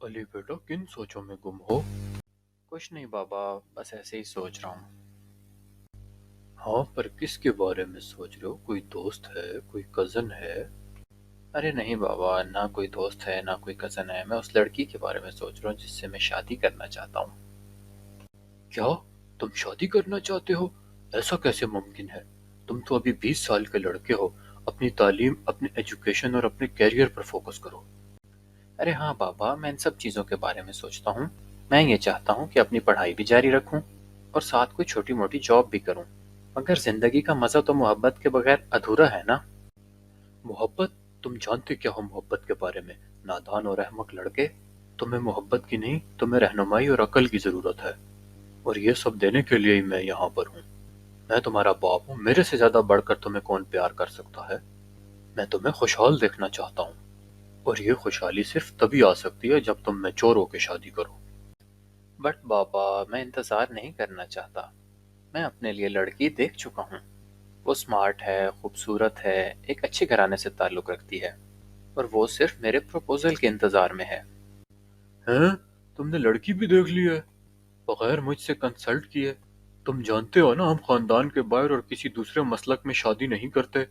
अली बेटा, किन सोचों में गुम हो? कुछ नहीं बाबा, बस ऐसे ही सोच रहा हूँ। हाँ, पर किसके बारे में सोच रहे हो? कोई दोस्त है, कोई कजन है? अरे नहीं बाबा, ना कोई दोस्त है ना कोई कजन है। मैं उस लड़की के बारे में सोच रहा हूँ जिससे मैं शादी करना चाहता हूँ। क्या? तुम शादी करना चाहते हो? ऐसा कैसे मुमकिन है? तुम तो अभी 20 साल के लड़के हो। अपनी तालीम, अपने एजुकेशन और अपने कैरियर पर फोकस करो। अरे हाँ बाबा, मैं इन सब चीज़ों के बारे में सोचता हूँ। मैं ये चाहता हूँ कि अपनी पढ़ाई भी जारी रखूँ और साथ कोई छोटी मोटी जॉब भी करूँ। मगर जिंदगी का मज़ा तो मोहब्बत के बगैर अधूरा है ना। मोहब्बत? तुम जानते क्या हो मोहब्बत के बारे में, नादान और अहमक लड़के? तुम्हें मोहब्बत की नहीं, तुम्हें रहनुमाई और अकल की ज़रूरत है। और ये सब देने के लिए ही मैं यहाँ पर हूँ। मैं तुम्हारा बाप हूँ, मेरे से ज़्यादा बढ़कर तुम्हें कौन प्यार कर सकता है? मैं तुम्हें खुशहाल देखना चाहता हूँ। और ये खुशहाली सिर्फ तभी आ सकती है जब तुम मैच्योर होकर शादी करो। बट बाबा, मैं इंतज़ार नहीं करना चाहता। मैं अपने लिए लड़की देख चुका हूँ। वो स्मार्ट है, खूबसूरत है, एक अच्छे घराने से ताल्लुक़ रखती है। और वो सिर्फ मेरे प्रपोजल के इंतज़ार में है। हैं? तुमने लड़की भी देख ली है? बगैर मुझसे कंसल्ट किए? तुम जानते हो ना, हम खानदान के बाहर और किसी दूसरे मसलक में शादी नहीं करते।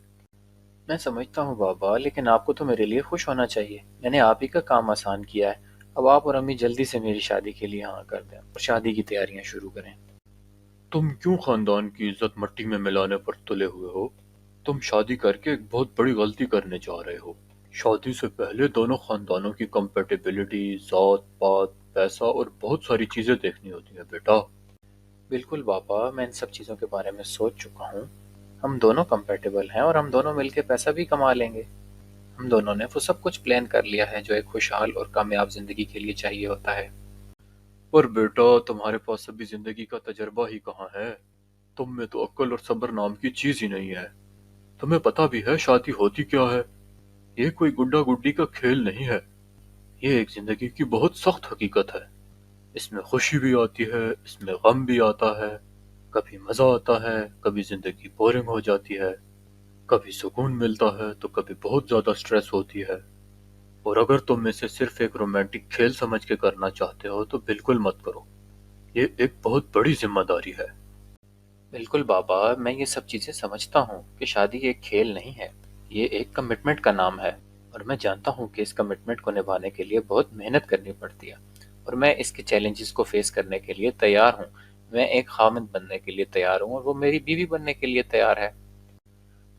मैं समझता हूँ बाबा, लेकिन आपको तो मेरे लिए खुश होना चाहिए। मैंने आप ही का काम आसान किया है। अब आप और अम्मी जल्दी से मेरी शादी के लिए हाँ कर दें और शादी की तैयारियां शुरू करें। तुम क्यों खानदान की इज्जत मट्टी में मिलाने पर तुले हुए हो? तुम शादी करके एक बहुत बड़ी गलती करने जा रहे हो। शादी से पहले दोनों खानदानों की कंपेटिबिलिटी, जात पात, पैसा और बहुत सारी चीजें देखनी होती है बेटा। बिल्कुल पापा, मैं इन सब चीज़ों के बारे में सोच चुका हूँ। हम दोनों कंपेटेबल हैं और हम दोनों मिलके पैसा भी कमा लेंगे। हम दोनों ने वो सब कुछ प्लान कर लिया है जो एक खुशहाल और कामयाब जिंदगी के लिए चाहिए होता है। पर बेटा, तुम्हारे पास अभी जिंदगी का तजर्बा ही कहाँ है? तुम में तो अक्ल और सब्र नाम की चीज ही नहीं है। तुम्हें पता भी है शादी होती क्या है? ये कोई गुड्डा गुड्डी का खेल नहीं है। ये एक जिंदगी की बहुत सख्त हकीकत है। इसमें खुशी भी आती है, इसमें गम भी आता है। कभी मजा आता है, कभी जिंदगी बोरिंग हो जाती है। कभी सुकून मिलता है तो कभी बहुत ज्यादा स्ट्रेस होती है। और अगर तुम इसे सिर्फ एक रोमांटिक खेल समझ के करना चाहते हो तो बिल्कुल मत करो। ये एक बहुत बड़ी जिम्मेदारी है। बिल्कुल बाबा, मैं ये सब चीज़ें समझता हूँ कि शादी एक खेल नहीं है। ये एक कमिटमेंट का नाम है। और मैं जानता हूँ कि इस कमिटमेंट को निभाने के लिए बहुत मेहनत करनी पड़ती है। और मैं इसके चैलेंजेस को फेस करने के लिए तैयार हूँ। मैं एक खामिद बनने के लिए तैयार हूँ और वो मेरी बीवी बनने के लिए तैयार है।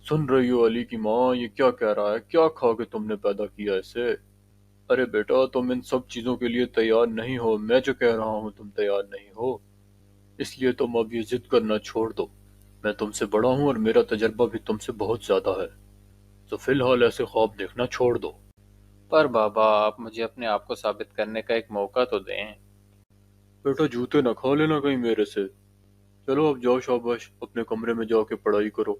सुन रही हो अली की माँ, ये क्या कह रहा है? क्या खा के तुमने पैदा किया इसे? अरे बेटा, तुम इन सब चीजों के लिए तैयार नहीं हो। मैं जो कह रहा हूँ तुम तैयार नहीं हो। इसलिए तुम अब ये जिद करना छोड़ दो। मैं तुमसे बड़ा हूँ और मेरा तजर्बा भी तुमसे बहुत ज्यादा है। तो फिलहाल ऐसे ख्वाब देखना छोड़ दो। पर बाबा, आप मुझे अपने आप को साबित करने का एक मौका तो दें। बेटा, जूते न खा लेना कहीं मेरे से। चलो अब जाओ, शाबाश, अपने कमरे में जाके पढ़ाई करो।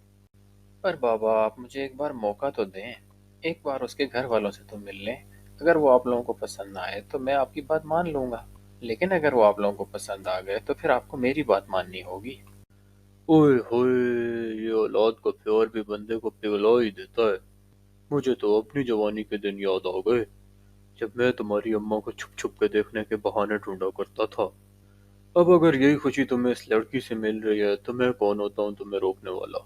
पर बाबा, आप मुझे एक बार मौका तो दें। एक बार उसके घर वालों से तो मिल लें। अगर वो आप लोगों को पसंद आए तो मैं आपकी बात मान लूंगा। लेकिन अगर वो आप लोगों को पसंद आ गए तो फिर आपको मेरी बात माननी होगी। ओए होए, ये औलाद का प्यार भी बंदे को पिघला ही देता है। मुझे तो अपनी जवानी के दिन याद आ गए, जब मैं तुम्हारी अम्मा को छुप छुप के देखने के बहाने ढूंढा करता था। अब अगर यही खुशी तुम्हें इस लड़की से मिल रही है तो मैं कौन होता हूँ तुम्हें रोकने वाला।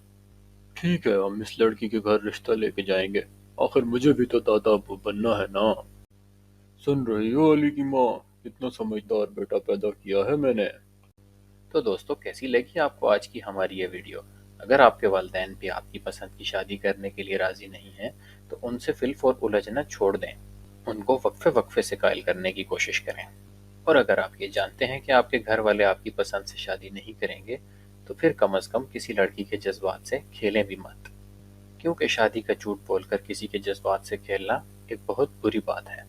ठीक है, हम इस लड़की के घर रिश्ता लेके जाएंगे। आखिर मुझे भी तो दादा अबू बनना है ना। सुन रही हो अली की माँ, कितना समझदार बेटा पैदा किया है मैंने। तो दोस्तों, कैसी लगी आपको आज की हमारी ये वीडियो? अगर आपके वालिदैन भी आपकी पसंद की शादी करने के लिए राजी नहीं हैं तो उनसे फिल्फ और उलझना छोड़ दें। उनको वक्फे वक्फे से कायल करने की कोशिश करें। और अगर आप ये जानते हैं कि आपके घर वाले आपकी पसंद से शादी नहीं करेंगे तो फिर कम अज़ कम किसी लड़की के जज्बात से खेलें भी मत। क्योंकि शादी का झूठ बोलकर किसी के जज्बात से खेलना एक बहुत बुरी बात है।